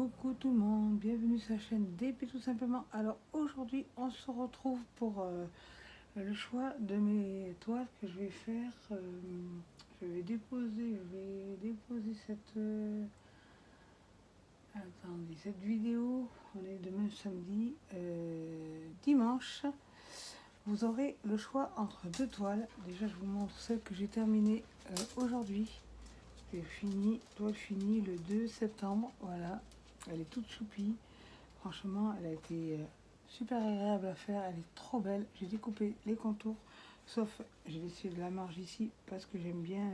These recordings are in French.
Coucou tout le monde, bienvenue sur la chaîne DP tout simplement. Alors aujourd'hui on se retrouve pour le choix de mes toiles que je vais faire. Je vais déposer cette vidéo. On est demain samedi, dimanche. Vous aurez le choix entre deux toiles. Déjà je vous montre celle que j'ai terminée aujourd'hui. J'ai fini, toile finie le 2 septembre, voilà. Elle est toute choupie. Franchement, elle a été super agréable à faire. Elle est trop belle. J'ai découpé les contours, sauf j'ai laissé de la marge ici parce que j'aime bien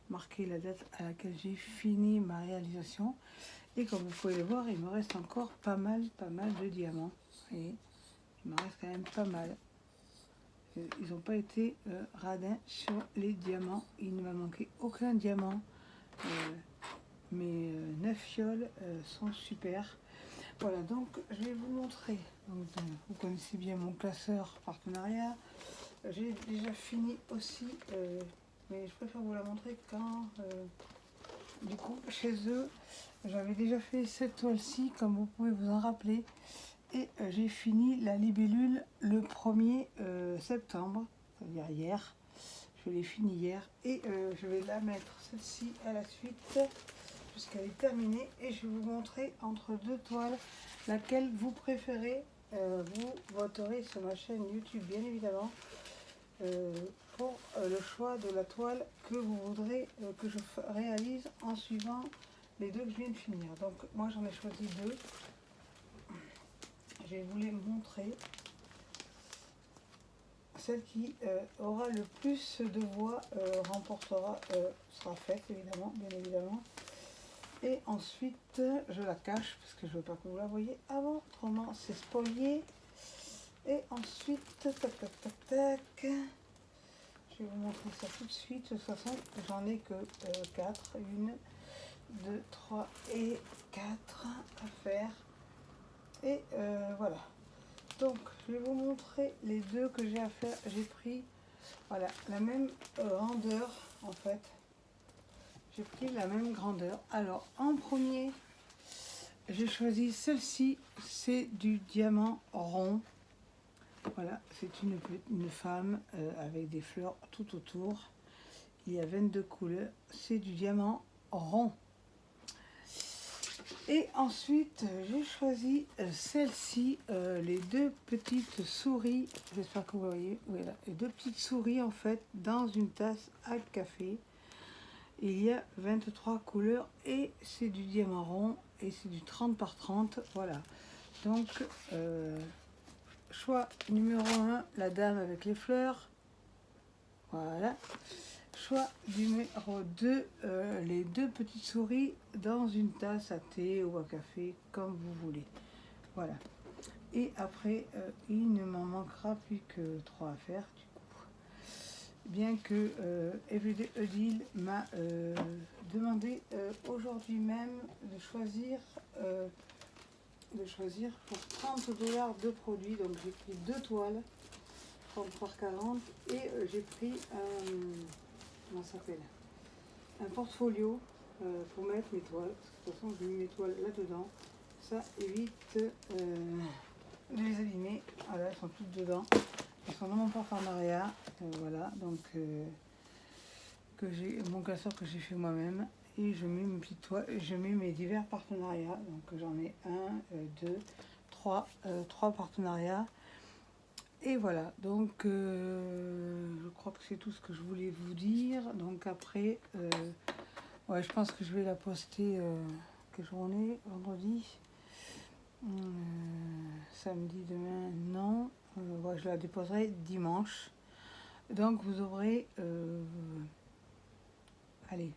marquer la date à laquelle j'ai fini ma réalisation. Et comme vous pouvez le voir, il me reste encore pas mal de diamants. Et il me reste quand même pas mal. Ils n'ont pas été radins sur les diamants. Il ne m'a manqué aucun diamant. Mes 9 fioles sont super. Voilà, donc je vais vous montrer. Donc, vous connaissez bien mon classeur partenariat. J'ai déjà fini aussi, mais je préfère vous la montrer quand, du coup, chez eux, j'avais déjà fait cette toile-ci, comme vous pouvez vous en rappeler. Et j'ai fini la libellule le 1er septembre, c'est-à-dire hier. Je l'ai fini hier et je vais la mettre celle-ci à la suite puisqu'elle est terminée et je vais vous montrer entre deux toiles laquelle vous préférez. Vous voterez sur ma chaîne YouTube bien évidemment pour le choix de la toile que vous voudrez que je réalise en suivant les deux que je viens de finir. Donc moi j'en ai choisi deux. Je vais vous les montrer. Celle qui aura le plus de voix sera faite évidemment, bien évidemment. Et ensuite je la cache parce que je veux pas que vous la voyez avant, autrement c'est spoilé. Et ensuite tac tac tac tac, je vais vous montrer ça tout de suite. De toute façon j'en ai que 4, 1, 2, 3 et 4 à faire. Et voilà. Donc, je vais vous montrer les deux que j'ai à faire. J'ai pris, voilà, la même grandeur, en fait. J'ai pris la même grandeur. Alors, en premier, j'ai choisi celle-ci. C'est du diamant rond. Voilà, c'est une femme avec des fleurs tout autour. Il y a 22 couleurs. C'est du diamant rond. Et ensuite, j'ai choisi celle-ci, les deux petites souris, j'espère que vous voyez, voilà, les deux petites souris en fait, dans une tasse à café. Il y a 23 couleurs et c'est du diamant rond et c'est du 30 par 30, voilà. Donc, choix numéro 1, la dame avec les fleurs, voilà. Choix numéro 2, les deux petites souris dans une tasse à thé ou à café, comme vous voulez. Voilà. Et après, il ne m'en manquera plus que 3 à faire, du coup. Bien que Everyday Odile m'a demandé aujourd'hui même de choisir pour 30 $ de produits. Donc j'ai pris deux toiles, 30 par 40, et j'ai pris comment ça s'appelle, un portfolio pour mettre mes toiles. De toute façon, j'ai mis mes toiles là-dedans. Ça évite de les abîmer. Voilà, elles sont toutes dedans. Elles sont dans mon partenariat. Voilà, donc mon classeur que j'ai fait moi-même. Et je mets mes petites toiles, je mets mes divers partenariats. Donc j'en ai 1, 2, 3 partenariats. Et voilà, donc je crois que c'est tout ce que je voulais vous dire. Donc après, ouais, je pense que je vais la poster, quelle journée? Vendredi, samedi, demain, non. Ouais, je la déposerai dimanche. Donc vous aurez, allez,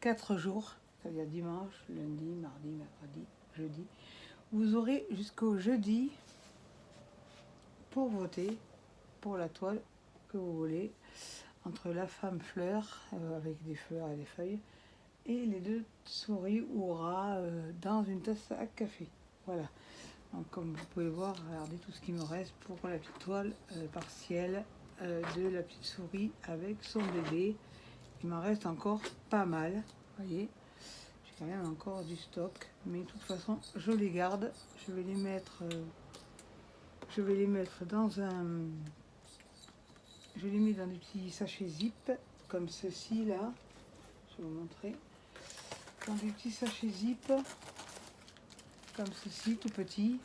4 jours, c'est-à-dire dimanche, lundi, mardi, mercredi, jeudi. Vous aurez jusqu'au jeudi pour voter pour la toile que vous voulez, entre la femme fleur avec des fleurs et des feuilles et les deux souris ou rats dans une tasse à café. Voilà, donc comme vous pouvez voir, regardez tout ce qui me reste pour la petite toile partielle de la petite souris avec son bébé. Il m'en reste encore pas mal, vous voyez, j'ai quand même encore du stock, mais de toute façon je les garde. Je vais les mettre dans un, je les mets dans des petits sachets zip comme ceci là. Je vais vous montrer, dans des petits sachets zip comme ceci, tout petit.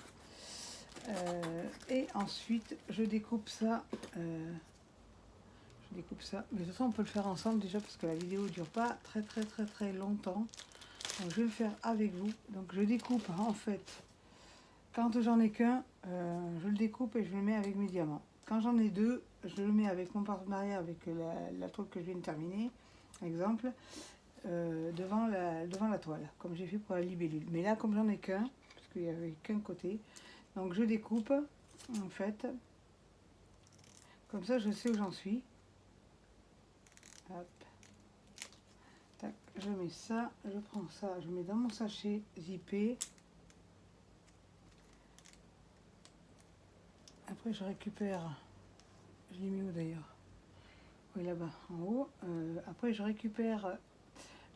Et ensuite je découpe ça. Mais de toute façon on peut le faire ensemble déjà parce que la vidéo dure pas très longtemps. Donc je vais le faire avec vous. Donc je découpe en fait, quand j'en ai qu'un, je le découpe et je le mets avec mes diamants. Quand j'en ai deux, je le mets avec mon partenariat, avec la toile que je viens de terminer, exemple, devant la toile, comme j'ai fait pour la libellule. Mais là, comme j'en ai qu'un, parce qu'il n'y avait qu'un côté, donc je découpe, en fait, comme ça je sais où j'en suis. Hop. Tac, je mets ça, je prends ça, je mets dans mon sachet zippé. Après je récupère, je l'ai mis où d'ailleurs? Oui, là-bas, en haut. Après je récupère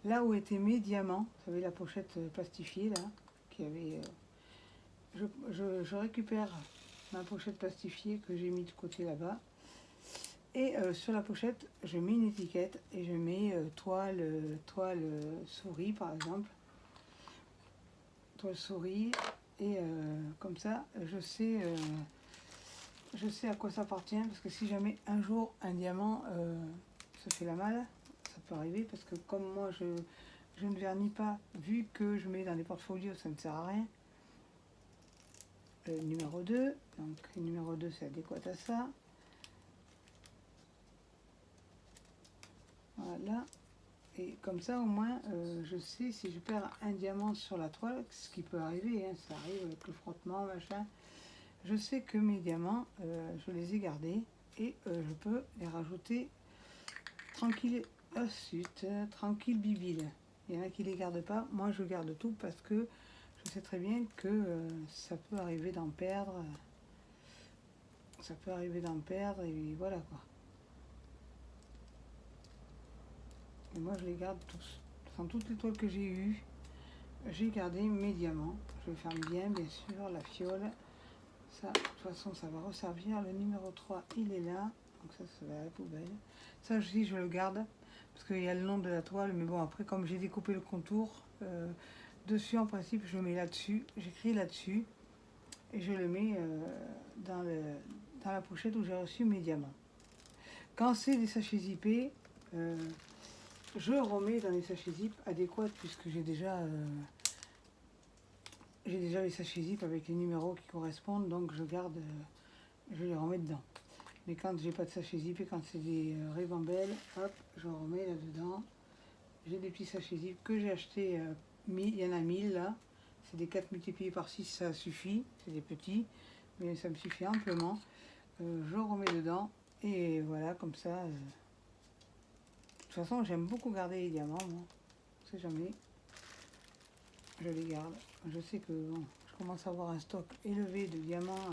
là où étaient mes diamants. Vous savez, la pochette plastifiée là, qui avait... je récupère ma pochette plastifiée que j'ai mis de côté là-bas. Et sur la pochette, je mets une étiquette et je mets toile souris par exemple. Toile souris. Et comme ça, je sais à quoi ça appartient. Parce que si jamais un jour un diamant se fait la malle, ça peut arriver. Parce que comme moi, je ne vernis pas, vu que je mets dans les portfolios, ça ne sert à rien. Numéro 2. Donc numéro 2, c'est adéquat à ça. Voilà, et comme ça au moins je sais si je perds un diamant sur la toile, ce qui peut arriver, hein, ça arrive avec le frottement, machin. Je sais que mes diamants, je les ai gardés et je peux les rajouter tranquille, ensuite, tranquille bibile. Il y en a qui les gardent pas, moi je garde tout parce que je sais très bien que ça peut arriver d'en perdre. Ça peut arriver d'en perdre et voilà quoi. Et moi je les garde tous. Dans toutes les toiles que j'ai eues, j'ai gardé mes diamants. Je ferme bien sûr la fiole. Ça, de toute façon ça va resservir. Le numéro 3 il est là. Donc ça va à la poubelle. Ça aussi je le garde. Parce qu'il y a le nom de la toile. Mais bon après comme j'ai découpé le contour, dessus en principe je mets là-dessus. J'écris là-dessus. Et je le mets dans la pochette où j'ai reçu mes diamants. Quand c'est des sachets zippés, je remets dans les sachets zip adéquats puisque j'ai déjà les sachets zip avec les numéros qui correspondent, donc je garde, je les remets dedans. Mais quand j'ai pas de sachet zip et quand c'est des ribambelles, hop, je remets là-dedans. J'ai des petits sachets zip que j'ai acheté, il y en a 1000 là. C'est des 4 multipliés par 6, ça suffit, c'est des petits, mais ça me suffit amplement. Je remets dedans et voilà, comme ça. De toute façon, j'aime beaucoup garder les diamants, moi. On sait jamais. Je les garde. Je sais que bon, je commence à avoir un stock élevé de diamants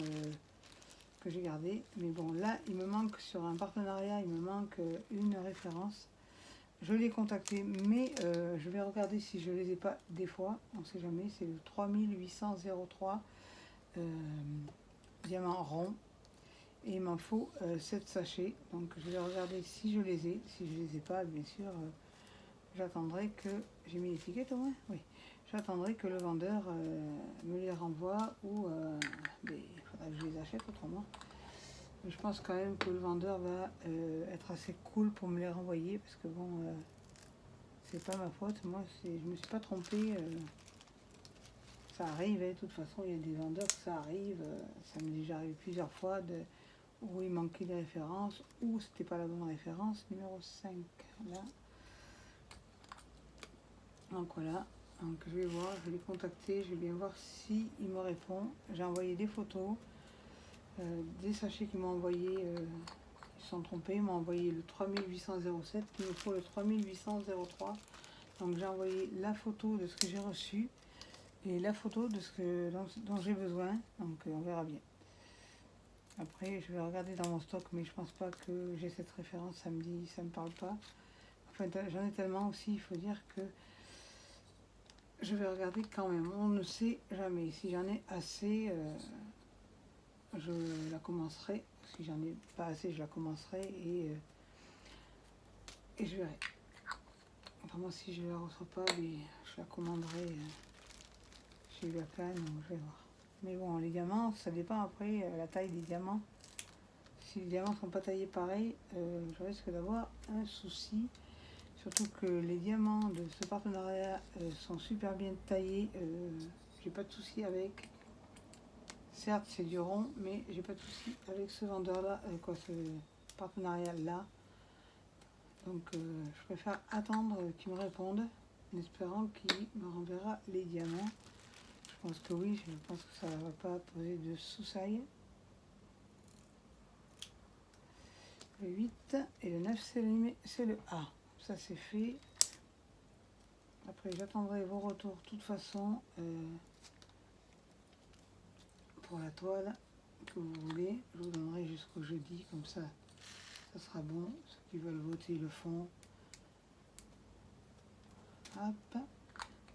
que j'ai gardé. Mais bon, là, il me manque sur un partenariat, il me manque une référence. Je l'ai contacté, mais je vais regarder si je les ai pas des fois. On sait jamais. C'est le 3803 diamants ronds. Et il m'en faut 7 sachets. Donc je vais regarder si je les ai. Si je les ai pas, bien sûr, j'attendrai que... J'ai mis l'étiquette au moins? Oui. J'attendrai que le vendeur me les renvoie ou il faudra que je les achète autrement. Mais je pense quand même que le vendeur va être assez cool pour me les renvoyer parce que bon, c'est pas ma faute. Moi, je me suis pas trompée. Ça arrive, de toute façon, il y a des vendeurs que ça arrive. Ça m'est déjà arrivé plusieurs fois où il manquait des références ou c'était pas la bonne référence. Numéro 5, là. Donc voilà. Donc je vais voir, je vais les contacter, je vais bien voir si il me répond. J'ai envoyé des photos, des sachets qui m'ont envoyé, ils se sont trompés, ils m'ont envoyé le 3807, il me faut le 3803. Donc j'ai envoyé la photo de ce que j'ai reçu et la photo de dont j'ai besoin, donc on verra bien. Après je vais regarder dans mon stock, mais je pense pas que j'ai cette référence, ça me parle pas. Enfin j'en ai tellement aussi, il faut dire que je vais regarder quand même. On ne sait jamais. Si j'en ai assez, je la commencerai. Si j'en ai pas assez, je la commencerai et je verrai. Enfin, moi, si je ne la reçois pas, je la commanderai chez Lacan ou je vais voir. Mais bon, les diamants, ça dépend après la taille des diamants. Si les diamants ne sont pas taillés pareil, je risque d'avoir un souci. Surtout que les diamants de ce partenariat sont super bien taillés. J'ai pas de souci avec. Certes, c'est du rond, mais j'ai pas de souci avec ce vendeur-là, ce partenariat-là. Donc, je préfère attendre qu'il me réponde, en espérant qu'il me renverra les diamants. Je pense que oui, je pense que ça ne va pas poser de soucis. Le 8 et le 9, c'est le A. Ça, c'est fait. Après, j'attendrai vos retours de toute façon pour la toile que vous voulez. Je vous donnerai jusqu'au jeudi, comme ça, ça sera bon. Ceux qui veulent voter le font. Hop.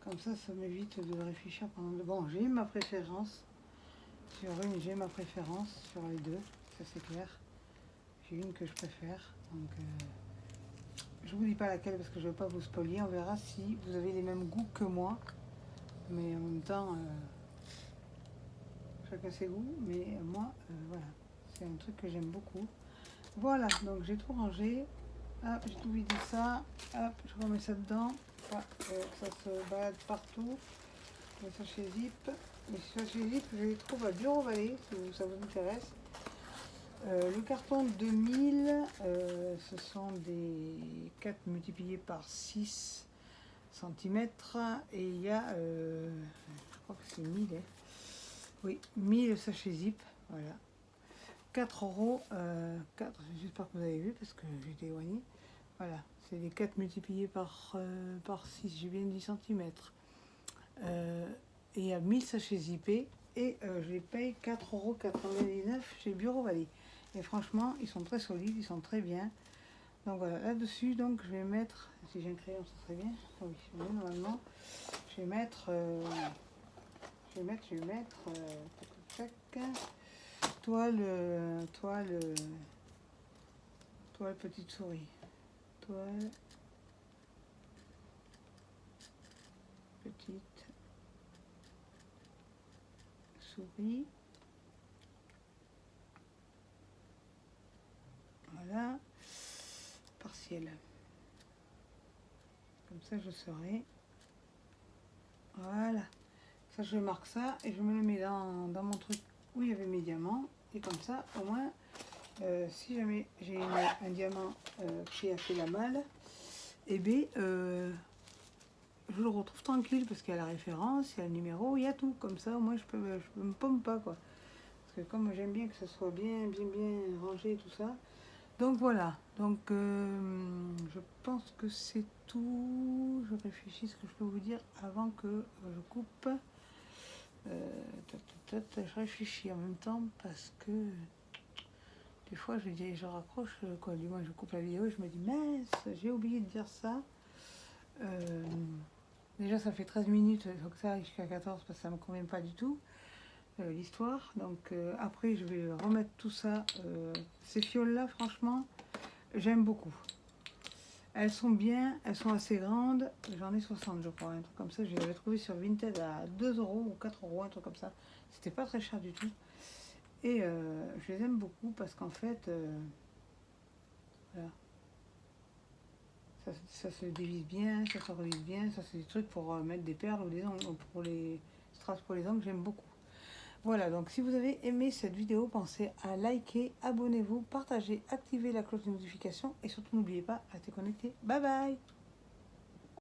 Comme ça m'évite de réfléchir pendant le... Bon, j'ai ma préférence. Sur une, j'ai ma préférence sur les deux, ça c'est clair. J'ai une que je préfère. Donc, je vous dis pas laquelle parce que je ne veux pas vous spoiler. On verra si vous avez les mêmes goûts que moi. Mais en même temps, chacun ses goûts. Mais moi, voilà. C'est un truc que j'aime beaucoup. Voilà, donc j'ai tout rangé. Hop, j'ai tout vidé ça. Hop, je remets ça dedans. Ça se balade partout. Les sachets zip. Les sachets zip, je les trouve à Bureau Vallée, si ça vous intéresse. Le carton 2000, ce sont des 4 multipliés par 6 cm. Et il y a, je crois que c'est 1000. Oui, 1000 sachets zip. Voilà. 4 euros. 4, j'espère que vous avez vu parce que j'étais éloignée. Voilà, c'est les 4 multipliés par 6, j'ai bien 10 cm. Et il y a 1000 sachets zippés et je les paye 4,99 € chez Bureau Vallée. Et franchement, ils sont très solides, ils sont très bien. Donc voilà, là-dessus, donc je vais mettre, si j'ai un crayon, ça serait bien. Ah oui, normalement, je vais mettre, toile petite souris. Toile petite souris. Voilà, partiel. Comme ça, je saurai. Voilà. Ça, je marque ça et je me le mets dans mon truc où il y avait mes diamants. Et comme ça, au moins, si jamais j'ai un diamant qui a fait la malle, et bien, je le retrouve tranquille parce qu'il y a la référence, il y a le numéro, il y a tout. Comme ça, au moins, je me paume pas, quoi. Parce que comme j'aime bien que ce soit bien rangé, tout ça. Donc voilà, donc je pense que c'est tout. Je réfléchis ce que je peux vous dire avant que je coupe. Je réfléchis en même temps parce que des fois je raccroche, quoi, du moins je coupe la vidéo et je me dis mince, j'ai oublié de dire ça. Déjà ça fait 13 minutes, donc ça arrive jusqu'à 14 parce que ça ne me convient pas du tout. L'histoire, donc après je vais remettre tout ça, ces fioles là franchement j'aime beaucoup, elles sont bien, elles sont assez grandes, j'en ai 60 je crois, un truc comme ça, je les avais trouvées sur Vinted à 2 € ou 4 €, un truc comme ça, c'était pas très cher du tout et je les aime beaucoup parce qu'en fait voilà, ça se dévisse bien, ça se revisse bien, ça c'est des trucs pour mettre des perles ou des ongles, pour les strass pour les ongles, j'aime beaucoup. Voilà, donc si vous avez aimé cette vidéo, pensez à liker, abonnez-vous, partagez, activez la cloche de notification et surtout n'oubliez pas, restez connectés. Bye bye!